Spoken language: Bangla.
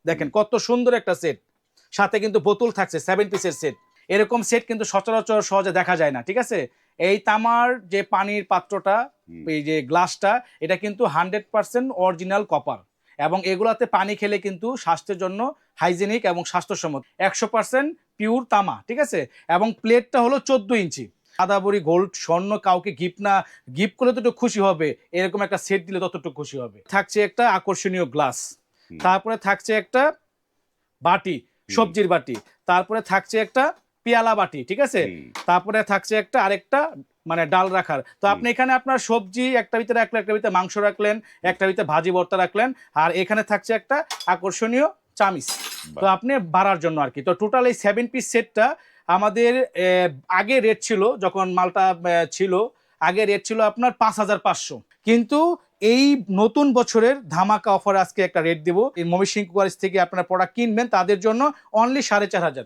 দেখেন কত সুন্দর একটা সেট, সাথে কিন্তু বোতল থাকছে 7 পিসের সেট। এরকম সেট কিন্তু সচরাচর সহজে দেখা যায় না, ঠিক আছে। এই তামার যে পানির পাত্রটা, এই যে গ্লাসটা, এটা কিন্তু 100% অরিজিনাল কপার, এবং এগুলাতে পানি খেলে কিন্তু স্বাস্থ্যের জন্য হাইজেনিক এবং স্বাস্থ্যসম্মত, 100% পিওর তামা, ঠিক আছে। এবং প্লেটটা হলো 14 ইঞ্চি। আদাবরি গোল্ড স্বর্ণ কাউকে গিফট করলে তো একটু খুশি হবে, এরকম একটা সেট দিলে ততটুকু খুশি হবে। থাকছে একটা আকর্ষণীয় গ্লাস, তারপরে থাকছে একটা বাটি, সবজির বাটি, তারপরে থাকছে একটা পেয়ালা বাটি, ঠিক আছে। তারপরে থাকছে একটা আরেকটা মানে ডাল রাখার। তো আপনি এখানে আপনার সবজি একটা ভিতরে রাখলেন, একটা ভিতরে মাংস রাখলেন, একটা ভিতরে ভাজি ভর্তা রাখলেন, আর এখানে থাকছে একটা আকর্ষণীয় চামিচ, তো আপনি বাড়ার জন্য আর কি। তো টোটাল এই 7 পিস সেটটা আমাদের আগে রেট ছিল, যখন মালটা ছিল, আগে রেট ছিল আপনার 5,500, কিন্তু এই নতুন বছরের ধামাকা অফার আজকে একটা রেট দেবো। এই ময়মনসিংহ কুয়ারিজ থেকে আপনারা প্রোডাক্ট কিনবেন, তাদের জন্য অনলি 4,500।